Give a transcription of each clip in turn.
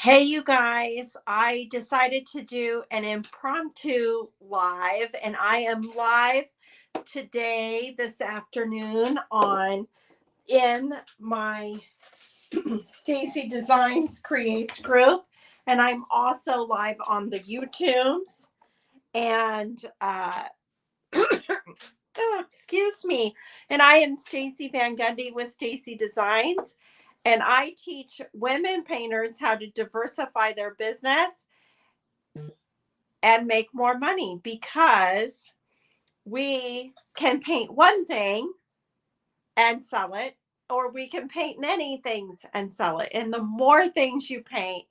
Hey, you guys, I decided to do an impromptu live, and I am live today, this afternoon, on in my Stacey Designs Creates group, and I'm also live on the YouTubes. And oh, excuse me. And I am Stacey Van Gundy with Stacey Designs. And I teach women painters how to diversify their business and make more money, because we can paint one thing and sell it, or we can paint many things and sell it. And the more things you paint,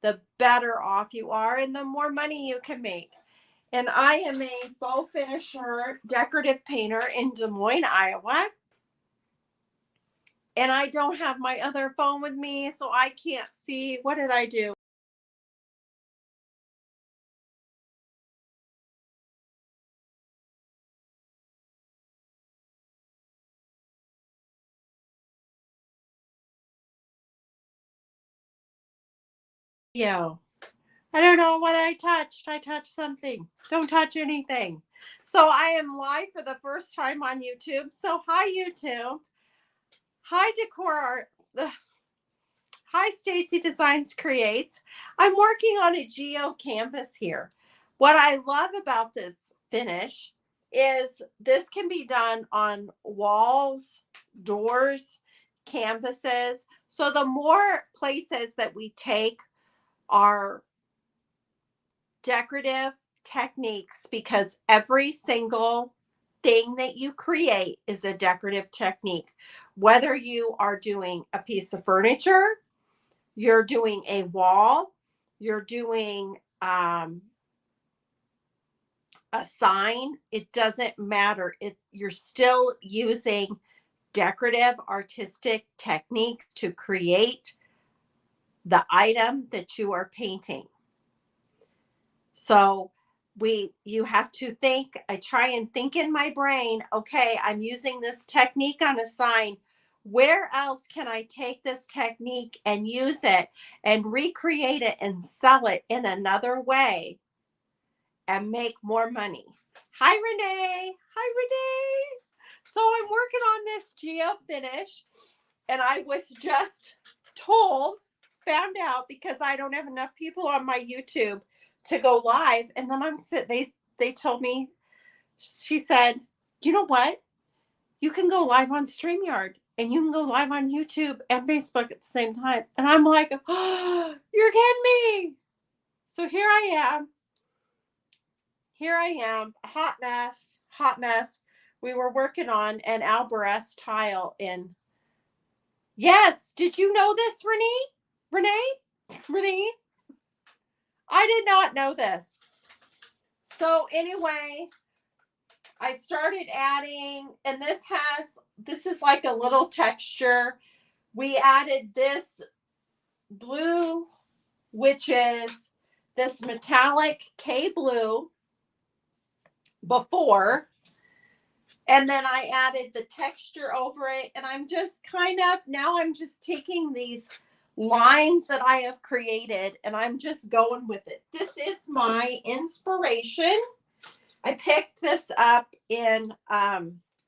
the better off you are and the more money you can make. And I am a faux finisher decorative painter in Des Moines, Iowa. And I don't have my other phone with me, so I can't see. What did I do? Yo, I don't know what I touched. I touched something. Don't touch anything. So I am live for the first time on YouTube. So hi, YouTube. Hi, Decor Art. Hi, Stacey Designs Creates. I'm working on a Geode canvas here. What I love about this finish is this can be done on walls, doors, canvases. So the more places that we take our decorative techniques, because every single thing that you create is a decorative technique. Whether you are doing a piece of furniture, you're doing a wall, you're doing a sign, it doesn't matter. You're still using decorative artistic techniques to create the item that you are painting. So you have to think. I try and think in my brain, okay, I'm using this technique on a sign. Where else can I take this technique and use it and recreate it and sell it in another way and make more money? Hi, Renee. Hi, Renee. So I'm working on this geo finish, and I was just found out, because I don't have enough people on my YouTube to go live. And then they told me, she said, you know what? You can go live on StreamYard and you can go live on YouTube and Facebook at the same time. And I'm like, oh, you're kidding me. So here I am. Here I am. A hot mess. Hot mess. We were working on an Alvarez tile in. Yes. Did you know this, Renee? Renee? I did not know this. So anyway, I started adding, and this is like a little texture. We added this blue, which is this metallic K blue before. And then I added the texture over it. And I'm just now I'm just taking these lines that I have created and I'm just going with it. This is my inspiration. I picked this up in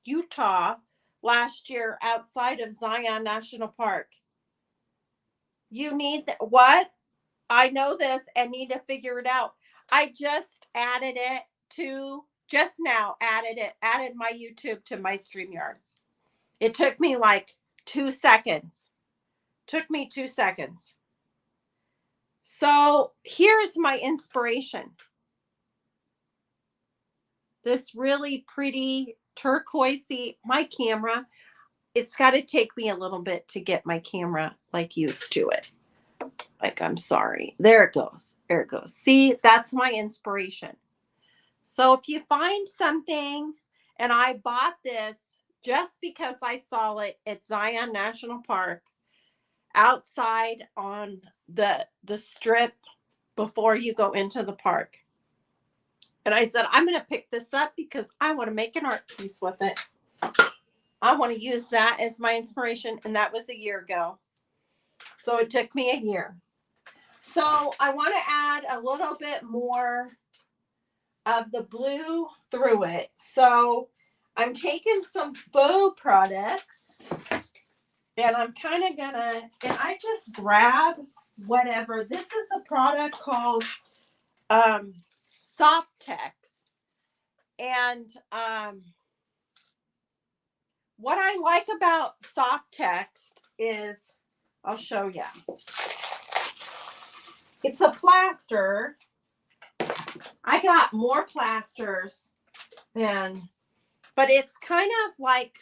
Utah last year outside of Zion National Park. You need what? I know this and need to figure it out. I just added it to just now added my YouTube to my StreamYard. It took me like 2 seconds. Took me 2 seconds. So here's my inspiration. This really pretty turquoisey, my camera. It's got to take me a little bit to get my camera like used to it. Like, I'm sorry. There it goes. There it goes. See, that's my inspiration. So if you find something, and I bought this just because I saw it at Zion National Park outside on the strip before you go into the park. And I said, I'm going to pick this up because I want to make an art piece with it. I want to use that as my inspiration. And that was a year ago. So it took me a year. So I want to add a little bit more of the blue through it. So I'm taking some faux products and I'm kind of gonna, and I just grab whatever. This is a product called Softex. And what I like about Softex is, I'll show you. It's a plaster. I got more plasters than, but it's kind of like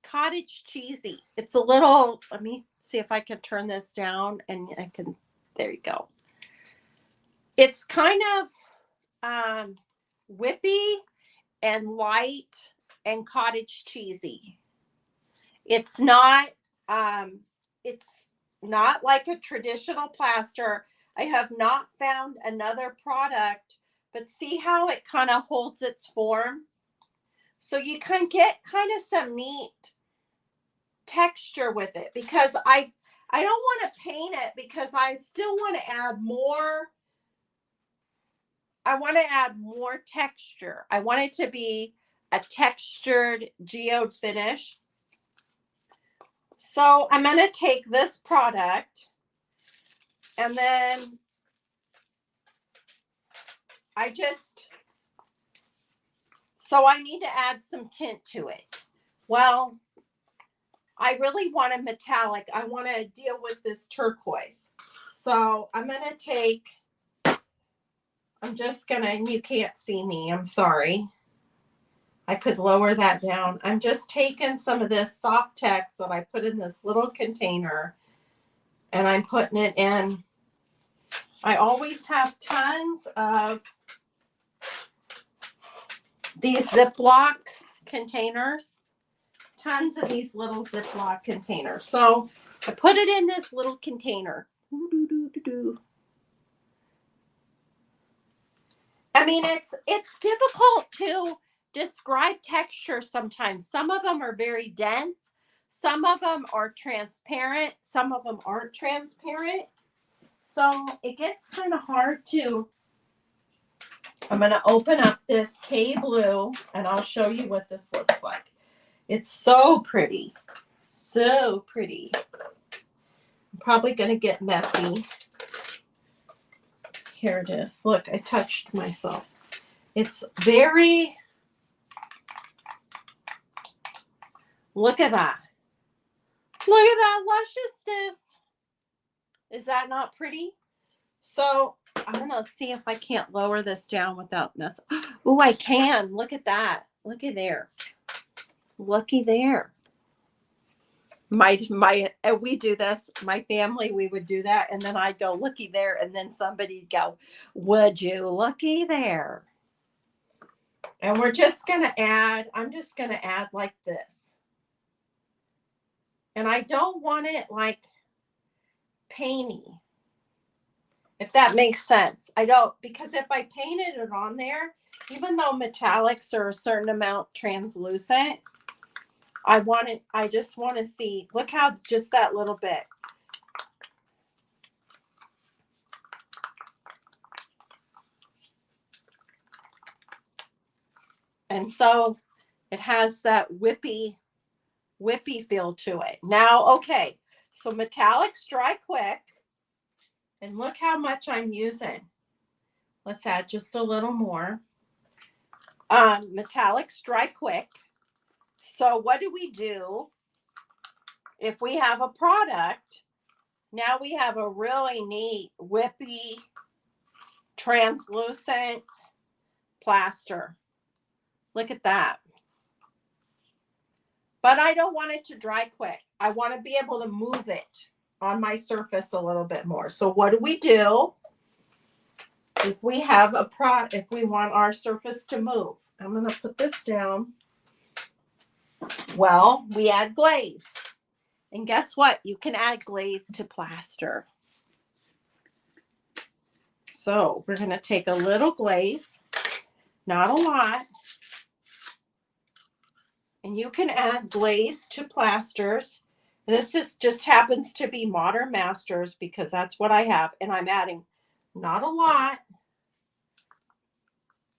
cottage cheesy. It's a little, let me see if I can turn this down and I can, there you go. It's kind of whippy and light and cottage cheesy. It's not like a traditional plaster. I have not found another product, but see how it kind of holds its form? So you can get kind of some neat texture with it, because I don't want to paint it because I still want to add more. I want to add more texture. I want it to be a textured geode finish. So I'm going to take this product and then so I need to add some tint to it. Well, I really want a metallic. I want to deal with this turquoise. So I'm going to take, and you can't see me, I'm sorry. I could lower that down. I'm just taking some of this Softex that I put in this little container and I'm putting it in. I always have tons of these Ziploc containers. Tons of these little Ziploc containers. So I put it in this little container. I mean, it's difficult to describe texture sometimes. Some of them are very dense. Some of them are transparent. Some of them aren't transparent. So it gets kind of hard to, I'm going to open up this K Blue and I'll show you what this looks like. It's so pretty. So pretty. I'm probably going to get messy. Here it is. Look, I touched myself. It's very, look at that. Look at that lusciousness. Is that not pretty? So I'm going to see if I can't lower this down without mess. Oh, I can. Look at that. Look at there. Looky there. We do this. My family, we would do that. And then I'd go, looky there. And then somebody'd go, would you looky there? And we're just going to add, I'm just going to add like this. And I don't want it like painty, if that makes sense. I don't, because if I painted it on there, even though metallics are a certain amount translucent, I just want to see, look how just that little bit. And so it has that whippy feel to it. Now, okay, so metallics dry quick. And look how much I'm using. Let's add just a little more. Metallics dry quick. So what do we do if we have a product? Now we have a really neat, whippy, translucent plaster. Look at that. But I don't want it to dry quick. I want to be able to move it on my surface a little bit more. So what do we do if we have a product, if we want our surface to move? I'm going to put this down. Well, we add glaze. And guess what? You can add glaze to plaster. So we're going to take a little glaze, not a lot. And you can add glaze to plasters. This is just happens to be Modern Masters because that's what I have. And I'm adding not a lot.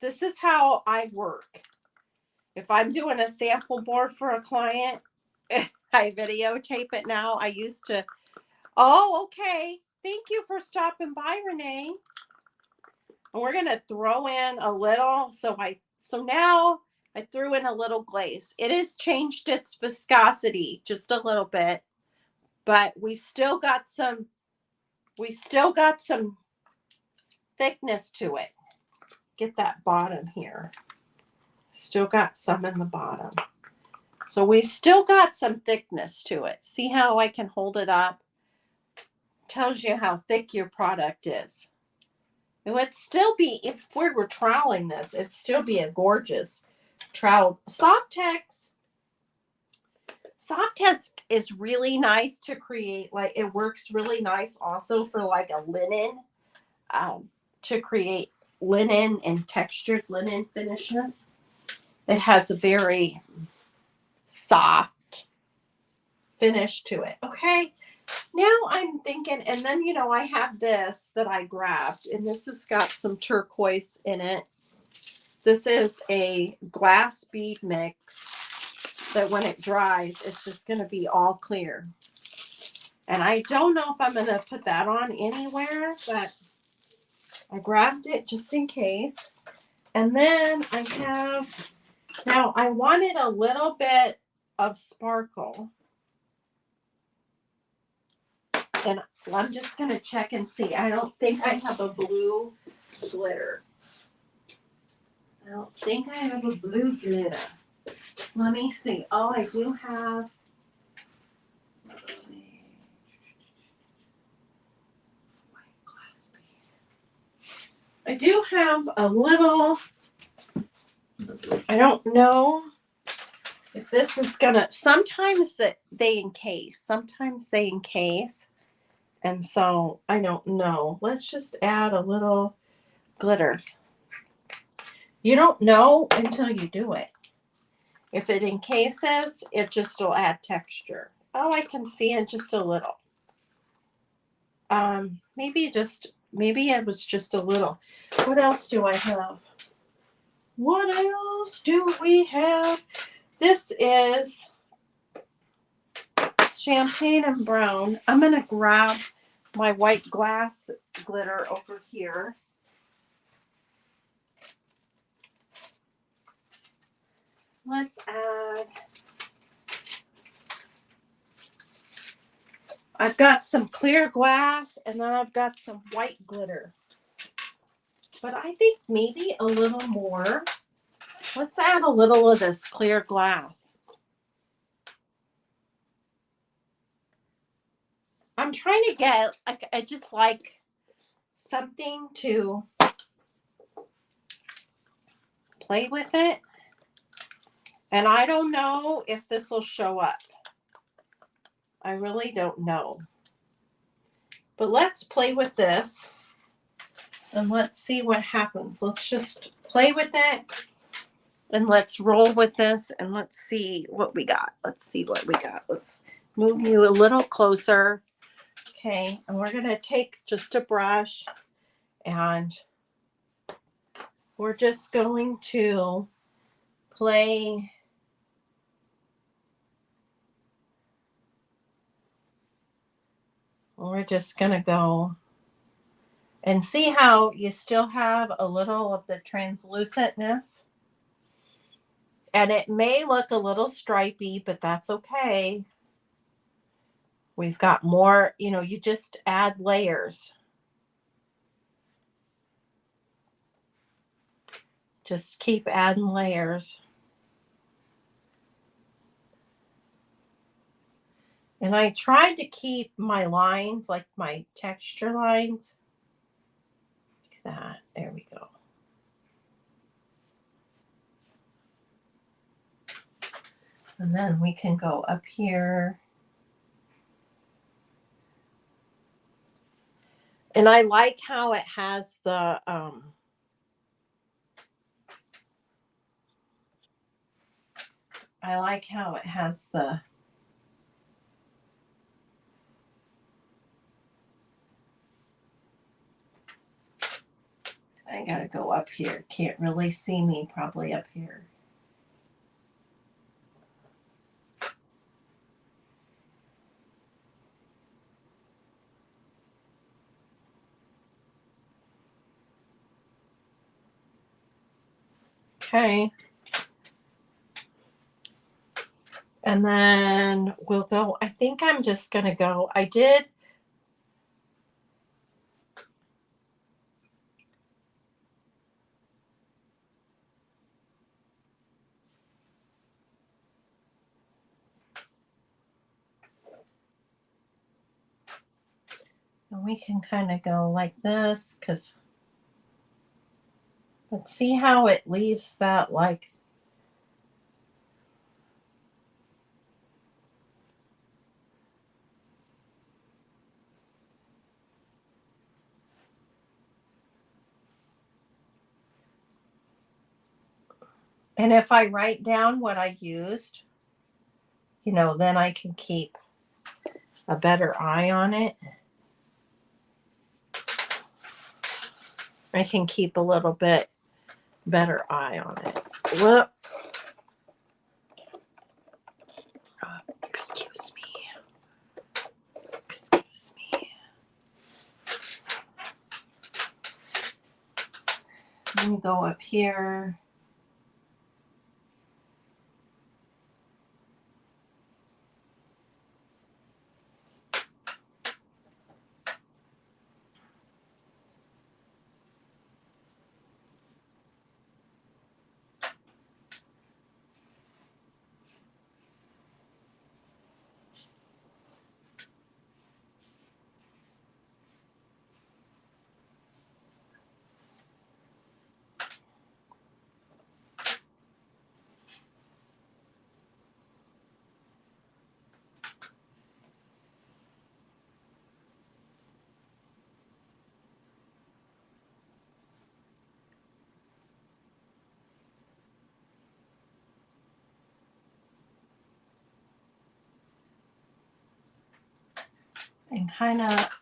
This is how I work. If I'm doing a sample board for a client, I videotape it now. I used to, oh, okay. Thank you for stopping by, Renee. And we're gonna throw in a little. So now I threw in a little glaze. It has changed its viscosity just a little bit, but we still got some thickness to it. Get that bottom here. Still got some in the bottom. So we still got some thickness to it. See how I can hold it up? Tells you how thick your product is. It would still be, if we were troweling this, it'd still be a gorgeous trowel. Softex is really nice to create. Like, it works really nice also for like a linen, to create linen and textured linen finishes. It has a very soft finish to it. Okay. Now I'm thinking, and then, I have this that I grabbed, and this has got some turquoise in it. This is a glass bead mix that when it dries, it's just going to be all clear. And I don't know if I'm going to put that on anywhere, but I grabbed it just in case. And then now I wanted a little bit of sparkle. And I'm just going to check and see. I don't think I have a blue glitter. I don't think I have a blue glitter. Let me see. Oh, I do have. Let's see. White glass bead. I do have a little. I don't know if this is gonna. Sometimes they encase. And so I don't know. Let's just add a little glitter. You don't know until you do it. If it encases, it just will add texture. Oh, I can see it just a little. Maybe it was just a little. What else do I have? What else do we have? This is champagne and brown. I'm going to grab my white glass glitter over here. Let's add. I've got some clear glass and then I've got some white glitter. But I think maybe a little more. Let's add a little of this clear glass. I'm trying to get, I just like something to play with it. And I don't know if this will show up. I really don't know. But let's play with this and let's see what happens. Let's just play with it and let's roll with this and let's see what we got. Let's move you a little closer. Okay, and we're going to take just a brush and we're just going to play. We're just going to go and see how you still have a little of the translucentness. And it may look a little stripy, but that's okay. We've got more, you just add layers. Just keep adding layers. And I tried to keep my lines, like my texture lines, like that. There we go. And then we can go up here. And I like how it has the, I gotta go up here. Can't really see me probably up here. Okay. And then we'll go, I think I'm just going to go, and we can kind of go like this because, but see how it leaves that like, and if I write down what I used, you know, then I can keep a better eye on it. I can keep a little bit better eye on it. Whoop. Excuse me. Excuse me. Let me go up here.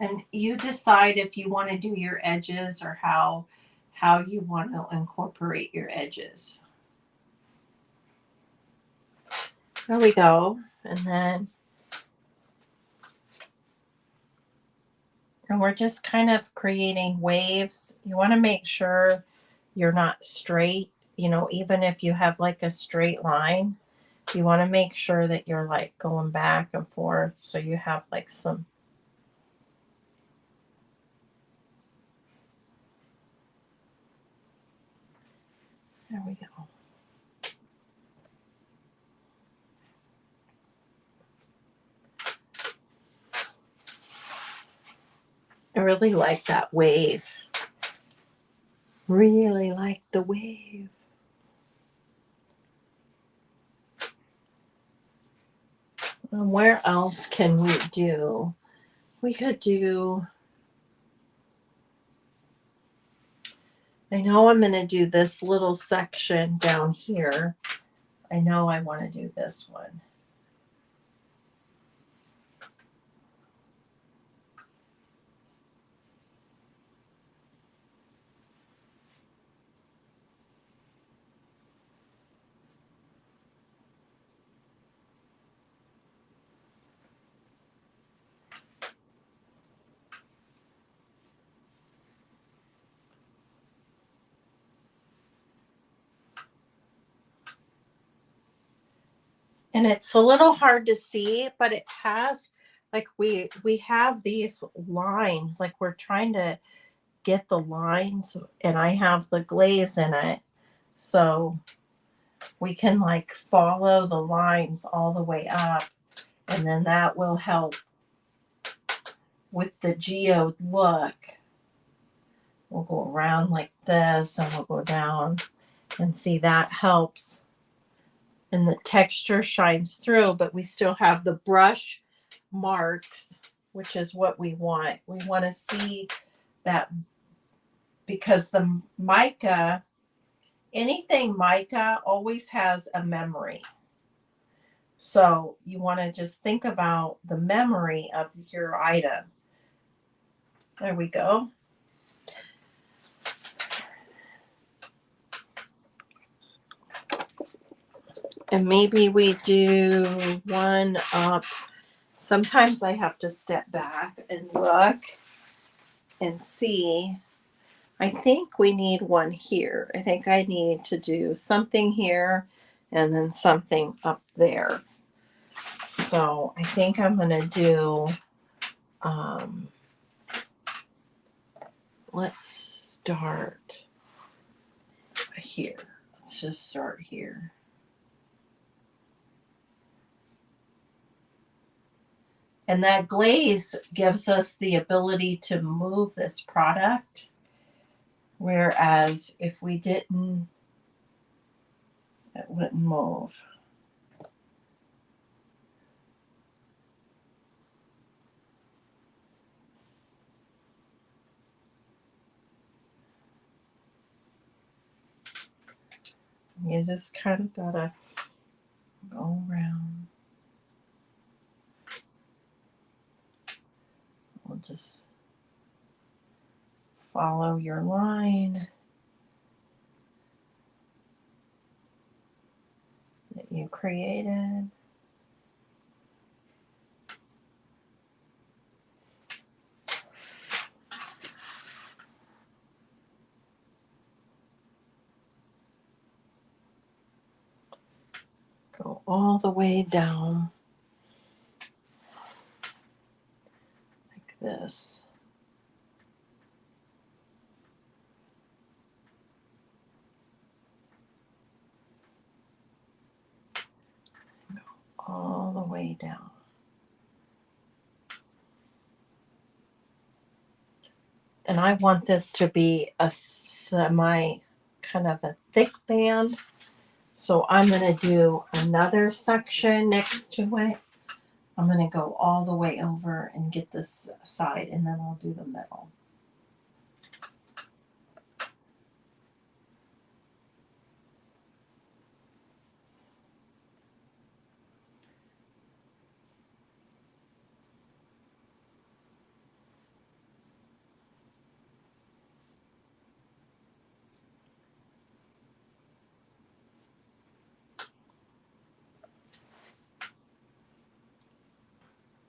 And you decide if you want to do your edges or how you want to incorporate your edges. There we go. And we're just kind of creating waves. You want to make sure you're not straight, you know, even if you have like a straight line, you want to make sure that you're like going back and forth so you have like some. There we go. I really like that wave. Really like the wave. And where else can we do? We could do, I know I'm going to do this little section down here. I know I want to do this one. And it's a little hard to see, but it has, like we have these lines, like we're trying to get the lines, and I have the glaze in it. So we can like follow the lines all the way up, and then that will help with the geode look. We'll go around like this and we'll go down, and see that helps. And the texture shines through, but we still have the brush marks, which is what we want. We want to see that, because the mica, anything mica always has a memory. So you want to just think about the memory of your item. There we go. And maybe we do one up. Sometimes I have to step back and look and see. I think we need one here. I think I need to do something here and then something up there. So I think I'm going to do, let's start here. Let's just start here. And that glaze gives us the ability to move this product. Whereas if we didn't, it wouldn't move. You just kind of gotta go around. We'll just follow your line that you created. Go all the way down like this. Go all the way down. And I want this to be a semi kind of a thick band. So I'm going to do another section next to it. I'm going to go all the way over and get this side, and then I'll do the middle.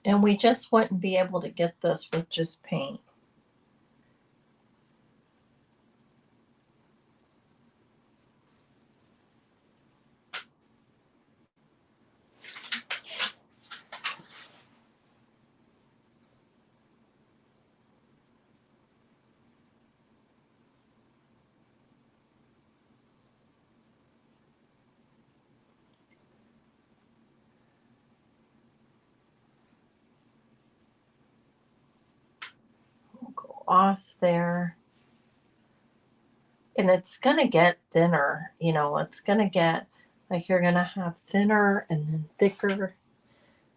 And we just wouldn't be able to get this with just paint. We'll go off there. And it's going to get thinner. You know, it's going to get like you're going to have thinner and then thicker.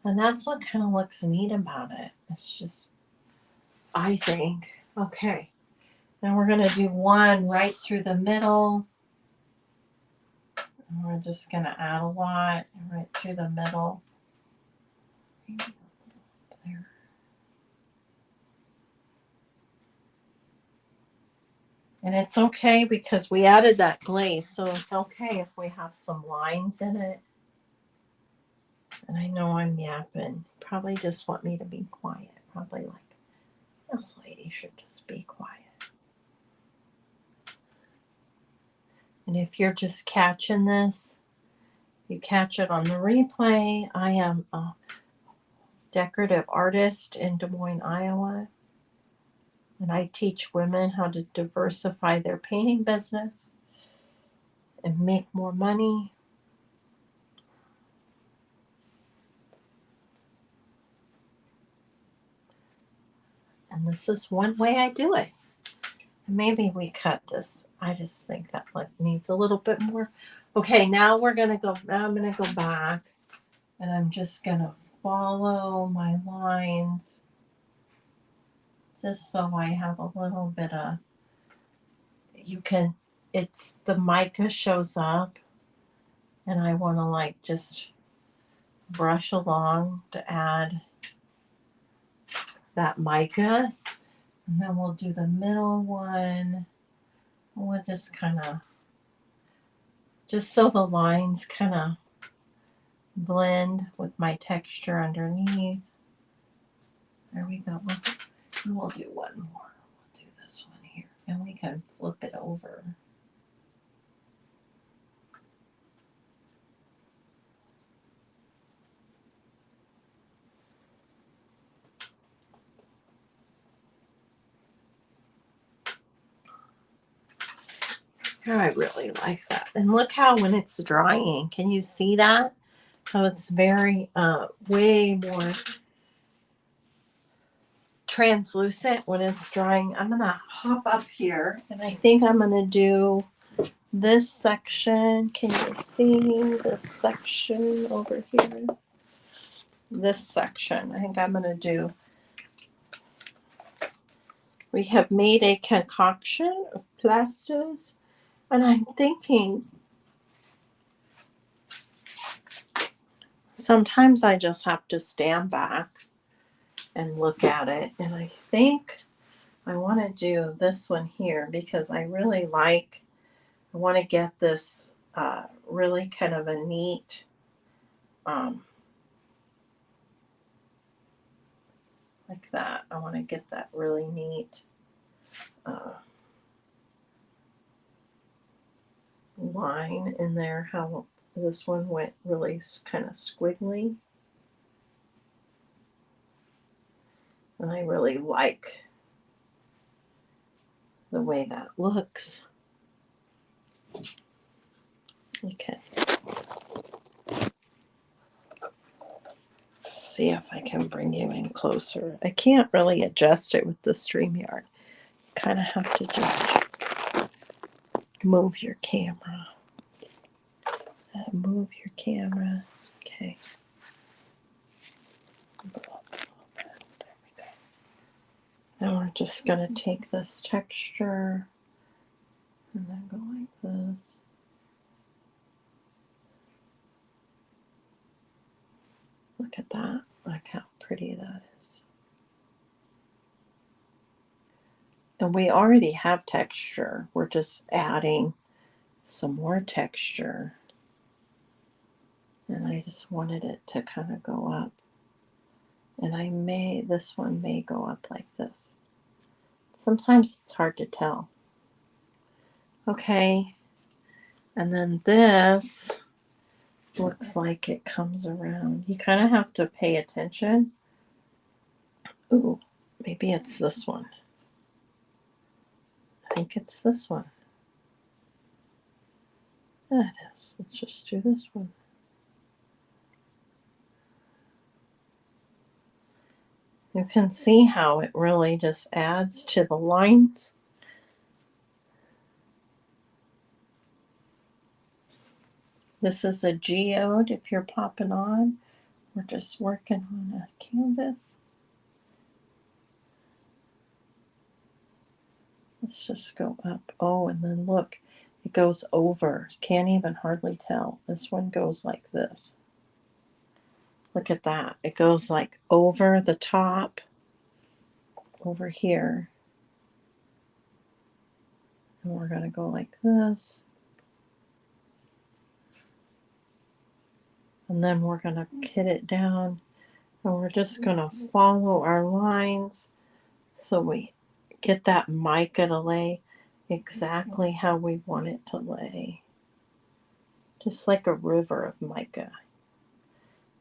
And that's what kind of looks neat about it. It's just, I think. Okay. Now we're going to do one right through the middle. And we're just going to add a lot right through the middle. There. And it's okay because we added that glaze, so it's okay if we have some lines in it. And I know I'm yapping. Probably just want me to be quiet. Probably like, this lady should just be quiet. And if you're just catching this, you catch it on the replay. I am a decorative artist in Des Moines, Iowa. And I teach women how to diversify their painting business and make more money. And this is one way I do it. Maybe we cut this. I just think that like needs a little bit more. Okay, now we're gonna go. Now I'm gonna go back, and I'm just gonna follow my lines, just so I have a little bit of. You can. It's the mica shows up, and I want to like just brush along to add that mica, and then we'll do the middle one. We'll just kind of, just so the lines kind of blend with my texture underneath. There we go. And we'll do one more. We'll do this one here. And we can flip it over. I really like that. And look how when it's drying, can you see that? How it's very, way more translucent when it's drying. I'm going to hop up here and I think I'm going to do this section. Can you see this section over here? This section. I think I'm going to do. We have made a concoction of plasters, and I'm thinking sometimes I just have to stand back and look at it, and I think I want to do this one here because I really like, I want to get this really kind of a neat like that. I want to get that really neat line in there, how this one went really kind of squiggly. And I really like the way that looks. Okay. See if I can bring you in closer. I can't really adjust it with the StreamYard. You kind of have to just move your camera. Move your camera. Okay. There we go. Now we're just going to take this texture and then go like this. Look at that. Look how pretty that is. And we already have texture. We're just adding some more texture. And I just wanted it to kind of go up. And this one may go up like this. Sometimes it's hard to tell. Okay. And then this looks like it comes around. You kind of have to pay attention. Ooh, maybe it's this one. I think it's this one. Yeah, it is. Let's just do this one. You can see how it really just adds to the lines. This is a geode if you're popping on. We're just working on a canvas. Let's just go up. Oh, and then look, it goes over. Can't even hardly tell. This one goes like this. Look at that. It goes like over the top, over here. And we're going to go like this. And then we're going to kit it down. And we're just going to follow our lines so we get that mica to lay exactly how we want it to lay. Just like a river of mica.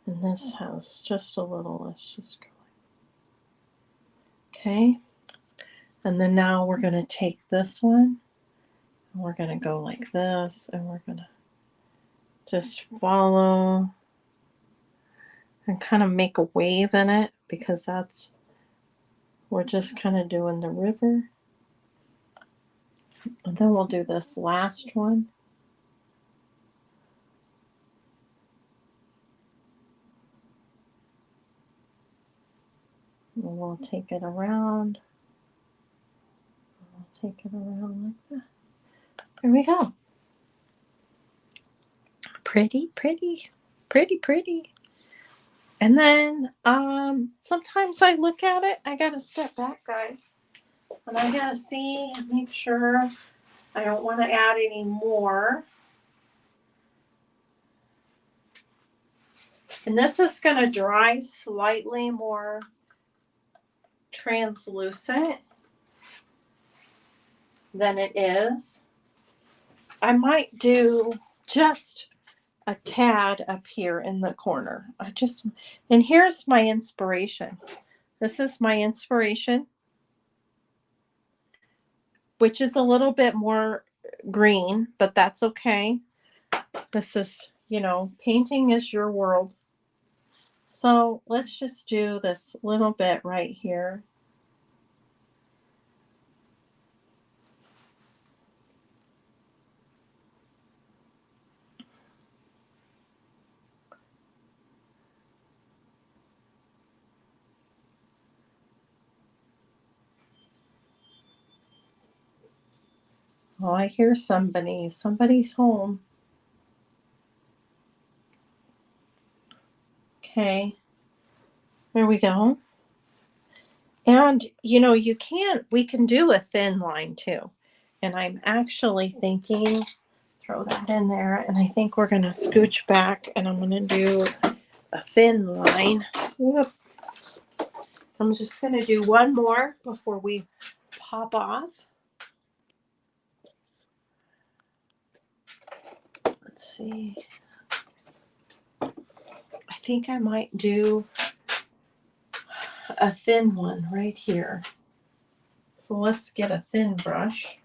And this has just a little, let's just go. Okay. And then now we're going to take this one and we're going to go like this and we're going to just follow and kind of make a wave in it because we're just kind of doing the river. And then we'll do this last one. And we'll take it around. We'll take it around like that. There we go. Pretty, pretty, pretty, pretty. And then sometimes I look at it. I got to step back, guys. And I got to see, make sure I don't want to add any more. And this is going to dry slightly more translucent than it is. I might do just a tad up here in the corner. And here's my inspiration. This is my inspiration, which is a little bit more green, but that's okay. This is, you know, painting is your world. So let's just do this little bit right here. Oh, I hear somebody. Somebody's home. Okay. There we go. And, you know, we can do a thin line too. And I'm actually thinking, throw that in there. And I think we're going to scooch back and I'm going to do a thin line. Whoop. I'm just going to do one more before we pop off. Let's see. I think I might do a thin one right here. So let's get a thinner brush.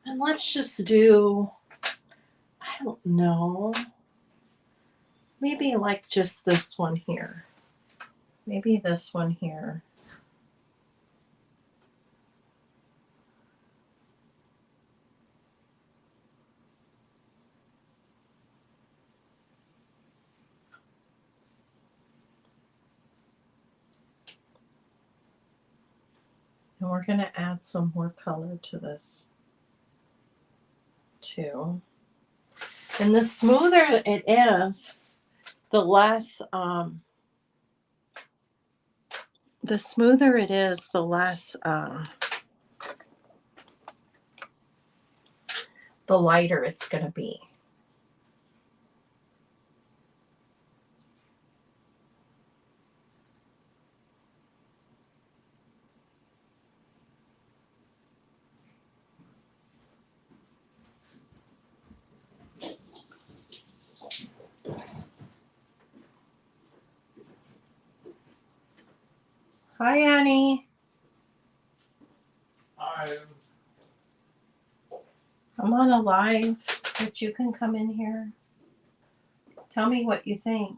And let's just do, I don't know, maybe like just this one here. Maybe this one here. And we're going to add some more color to this too. And the smoother it is, the less, the smoother it is, the less, the lighter it's going to be. Hi, Annie. Hi. I'm on a live, but you can come in here. Tell me what you think.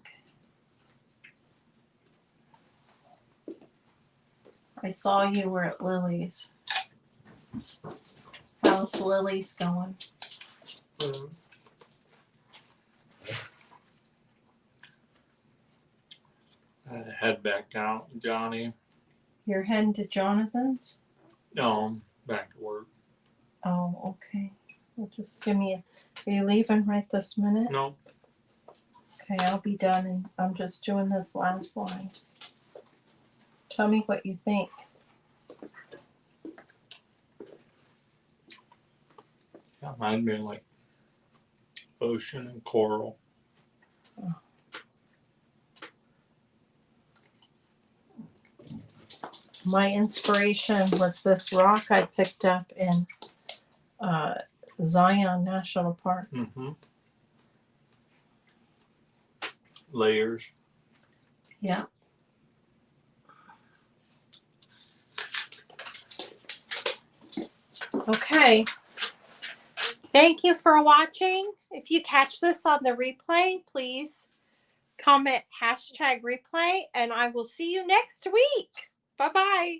I saw you were at Lily's. How's Lily's going? I head back out, Johnny. You're heading to Jonathan's? No, back to work. Oh, okay. Well, just give me are you leaving right this minute? No. Okay, I'll be done and I'm just doing this last line. Tell me what you think. Yeah, mine'd be like ocean and coral. Oh. My inspiration was this rock I picked up in Zion National Park. Mm-hmm. Layers. Yeah. Okay. Thank you for watching. If you catch this on the replay, please comment #replay and I will see you next week. Bye-bye.